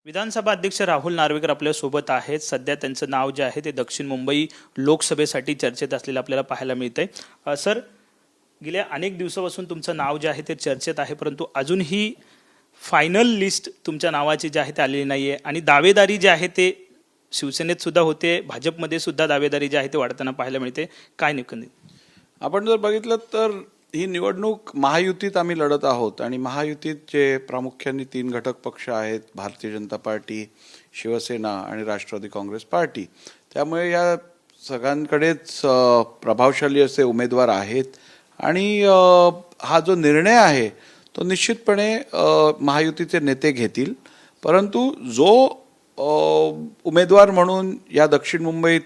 विधानसभा अध्यक्ष राहुल नार्वेकर आपल्या सोबत आहेत. सध्या त्यांचं नाव जे आहे ते दक्षिण मुंबई लोकसभेसाठी चर्चेत असलेलं आपल्याला पाहायला मिळतंय. सर, गेल्या अनेक दिवसापासून तुमचं नाव जे आहे ते चर्चेत आहे, परंतु अजूनही फायनल लिस्ट तुमच्या नावाची जी आहे ते आलेली नाहीये आणि दावेदारी जी आहे ते शिवसेनेत सुद्धा होते, भाजपमध्ये सुद्धा दावेदारी जी आहे ते वाढताना पाहायला मिळते. काय एकंदरीत आपण जर बघितलं तर ही निवडणूक महायुतीत आम्ही लढत आहोत आणि महायुतीत जे प्रामुख्याने 3 घटक पक्ष आहेत, भारतीय जनता पार्टी, शिवसेना आणि राष्ट्रवादी काँग्रेस पार्टी, त्यामुळे या सगळ्यांकडेच प्रभावशाली असे उमेदवार आहेत आणि हा जो निर्णय आहे तो निश्चितपणे महायुतीचे नेते घेतील. परंतु जो उमेदवार म्हणून या दक्षिण मुंबईत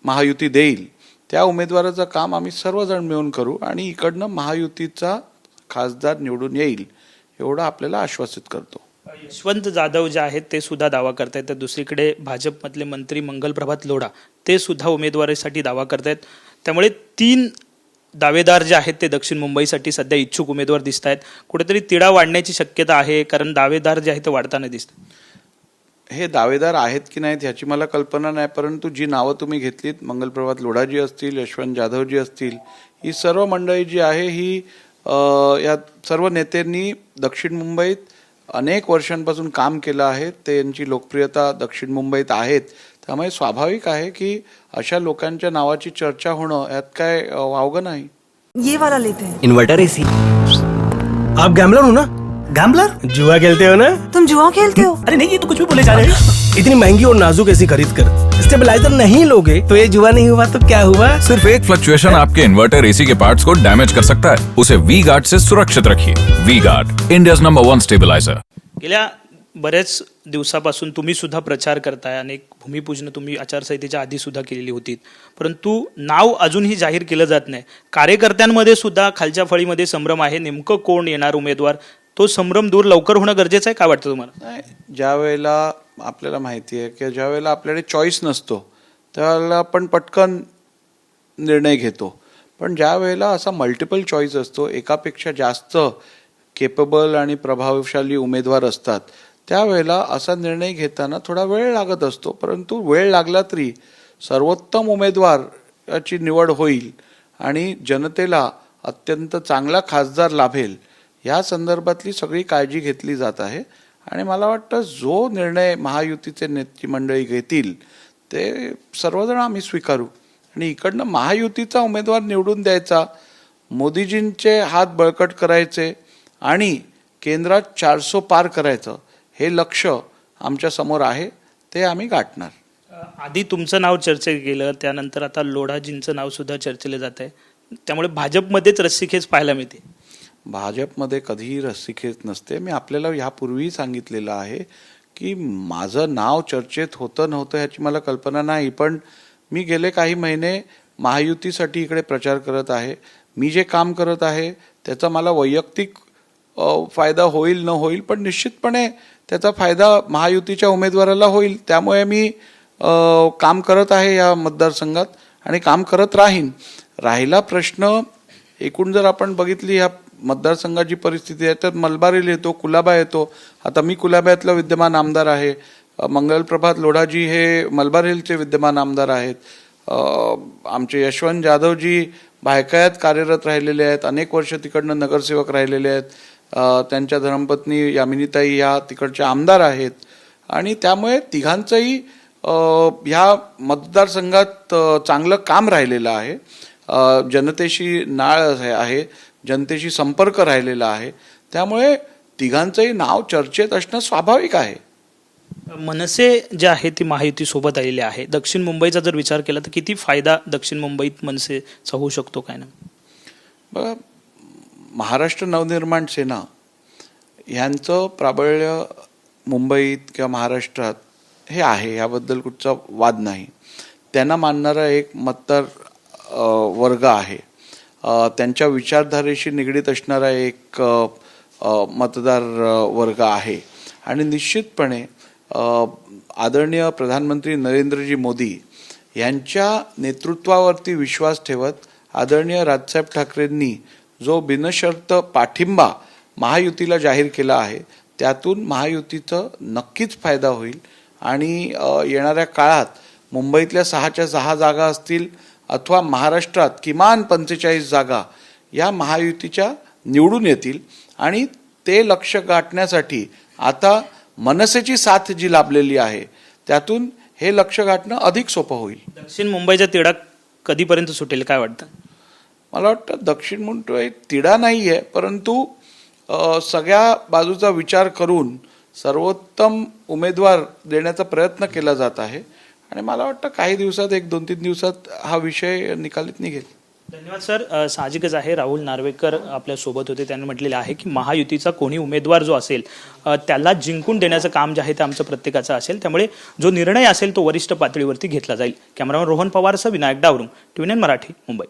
महायुती देईल त्या उमेदवाराचं काम आम्ही सर्वजण मिळून करू आणि इकडनं महायुतीचा खासदार निवडून येईल एवढं आपल्याला आश्वासित करतो. यशवंत जाधव जे आहेत ते सुद्धा दावा करतायत, तर दुसरीकडे भाजपमधले मंत्री मंगलप्रभात लोढा ते सुद्धा उमेदवारीसाठी दावा करतायत. त्यामुळे 3 दावेदार जे आहेत ते दक्षिण मुंबईसाठी सध्या इच्छुक उमेदवार दिसत आहेत. कुठेतरी तिढा वाढण्याची शक्यता आहे, कारण दावेदार जे आहेत ते वाढताना दिसतात. हे दावेदार आहेत की नाहीत ह्याची मला कल्पना नाही, परंतु जी नावं तुम्ही घेतलीत, मंगलप्रभात लोढाजी असतील, यशवंत जाधवजी असतील, ही सर्व मंडळी जी आहे ही या सर्व नेत्यांनी दक्षिण मुंबईत अनेक वर्षांपासून काम केलं आहे. त्यांची लोकप्रियता दक्षिण मुंबईत आहेत. त्यामुळे स्वाभाविक आहे की अशा लोकांच्या नावाची चर्चा होणं यात काय वावगं नाही. ये वाला लेते हैं. Inverter AC. आप गैम्बलर हो ना? गैम्बलर? जुआ खेलते हो ना? तुम जुआ खेलते हो? अरे नहीं, ये तो कुछ भी बोले जा रहे हैं. इतनी महंगी और नाजुक एसी खरीद कर स्टेबलाइजर नहीं लोगे तो ये जुआ नहीं हुआ तो क्या हुआ? सिर्फ एक फ्लक्चुएशन आपके इन्वर्टर एसी के पार्ट्स को डैमेज कर सकता है. उसे वी गार्ड से सुरक्षित रखिए. V guard, India's number 1 stabiliser. गेल्या बऱ्याच दिवसापासून तुम्ही सुद्धा प्रचार करताय, अनेक भूमिपूजन तुम्ही आचारसंहितेच्या आधी सुद्धा केलेली होती, परंतु नाव अजूनही जाहीर केलं जात नाही. कार्यकर्त्यांमध्ये सुद्धा खालच्या फळीमध्ये संभ्रम आहे. नेमकं कोण येणार उमेदवार, तो संभ्रम दूर लवकर होणं गरजेचं आहे. काय वाटतं तुम्हाला? नाही, ज्या वेळेला आपल्याला माहिती आहे की ज्या वेळेला आपल्याकडे चॉईस नसतो त्यावेळेला आपण पटकन निर्णय घेतो, पण ज्या वेळेला असा मल्टिपल चॉईस असतो, एकापेक्षा जास्त केपेबल आणि प्रभावशाली उमेदवार असतात, त्यावेळेला असा निर्णय घेताना थोडा वेळ लागत असतो. परंतु वेळ लागला तरी सर्वोत्तम उमेदवाराची निवड होईल आणि जनतेला अत्यंत चांगला खासदार लाभेल या संदर्भातली सगळी काळजी घेतली जात आहे. आणि मला वाटतं जो निर्णय महायुतीचे नेते मंडळी घेतील ते सर्वजण आम्ही स्वीकारू आणि इकडनं महायुतीचा उमेदवार निवडून द्यायचा, मोदीजींचे हात बळकट करायचे आणि केंद्रात 400 पार करायचं, हे लक्ष आमच्या समोर आहे, ते आम्ही गाठणार. आधी तुमचं नाव चर्चेत गेलं, त्यानंतर आता लोढाजींचं नाव सुद्धा चर्चेलं जात आहे. त्यामुळे भाजपमध्येच रस्सीखेच पाहायला मिळते. भाजपमध्ये कधीही रस्सीखेच नसते. मी आपल्याला ह्यापूर्वी सांगितलेलं आहे की माझं नाव चर्चेत होतं नव्हतं ह्याची मला कल्पना नाही, पण मी गेले काही महिने महायुतीसाठी इकडे प्रचार करत आहे. मी जे काम करत आहे त्याचा मला वैयक्तिक फायदा होईल न होईल, पण निश्चितपणे त्याचा फायदा महायुतीच्या उमेदवाराला होईल. त्यामुळे मी काम करत आहे या मतदारसंघात आणि काम करत राहीन. राहिला प्रश्न, एकूण जर आपण बघितली ह्या मतदारसंघाची परिस्थिती आहे तर मलबार येतो, कुलाबा येतो. आता मी कुलाब्यातला विद्यमान आमदार आहे, मंगलप्रभात लोढाजी हे मलबार हिलचे विद्यमान आमदार आहेत, आमचे यशवंत जाधवजी भायखळ्यात कार्यरत राहिलेले आहेत, अनेक वर्ष तिकडनं नगरसेवक राहिलेले आहेत, त्यांच्या धर्मपत्नी यामिनीताई या तिकडच्या आमदार आहेत आणि त्यामुळे तिघांचंही ह्या मतदारसंघात चांगलं काम राहिलेलं आहे. जनतेशी नाळ आहे, जनतेशी संपर्क राहिलेला आहे, त्यामुळे तिघांचंही नाव चर्चेत असणं स्वाभाविक आहे. मनसे जे आहे ती महायुती सोबत आलेली आहे. दक्षिण मुंबईचा जर विचार केला तर किती फायदा दक्षिण मुंबईत मनसेचा होऊ शकतो, काय ना? बघा, महाराष्ट्र नवनिर्माण सेना ह्यांचं प्राबल्य मुंबईत किंवा महाराष्ट्रात हे आहे, याबद्दल कुठचा वाद नाही. त्यांना मानणारा एक मतदार वर्ग आहे, त्यांच्या विचारधारेशी निगडीत असणारा एक मतदार वर्ग आहे आणि निश्चितपणे आदरणीय प्रधानमंत्री नरेंद्रजी मोदी यांच्या नेतृत्वावरती विश्वास ठेवत आदरणीय राजसाहेब ठाकरेंनी जो बिनशर्त पाठिंबा महायुतीला जाहीर केला आहे त्यातून महायुतीचं नक्कीच फायदा होईल आणि येणाऱ्या काळात मुंबईतल्या 6च्या 6 जागा असतील अथवा महाराष्ट्रात किमान 45 जागा या महायुतीच्या निवडून येतील आणि ते लक्ष्य गाठण्यासाठी आता मनसेची साथ जी लाभलेली आहे त्यातून हे लक्ष्य गाठणं अधिक सोपं होईल. दक्षिण मुंबईचा तिढा कधीपर्यंत सुटेल काय वाटतं? मला वाटतं दक्षिण मुंबई तिढा नाही आहे, परंतु सगळ्या बाजूचा विचार करून सर्वोत्तम उमेदवार देण्याचा प्रयत्न केला जात आहे आणि मला वाटतं काही दिवसात 1-2-3 दिवसात हा विषय निकालीत निघेल. धन्यवाद सर. साहजिकच आहे राहुल नार्वेकर आपल्या सोबत होते. त्यांनी म्हटलेलं आहे की महायुतीचा कोणी उमेदवार जो असेल त्याला जिंकून देण्याचं काम जे आहे ते आमचं प्रत्येकाचं असेल, त्यामुळे जो निर्णय असेल तो वरिष्ठ पातळीवरती घेतला जाईल. कॅमेरामॅन रोहन पवारसह विनायक डावरुंग, TVNN मराठी, मुंबई.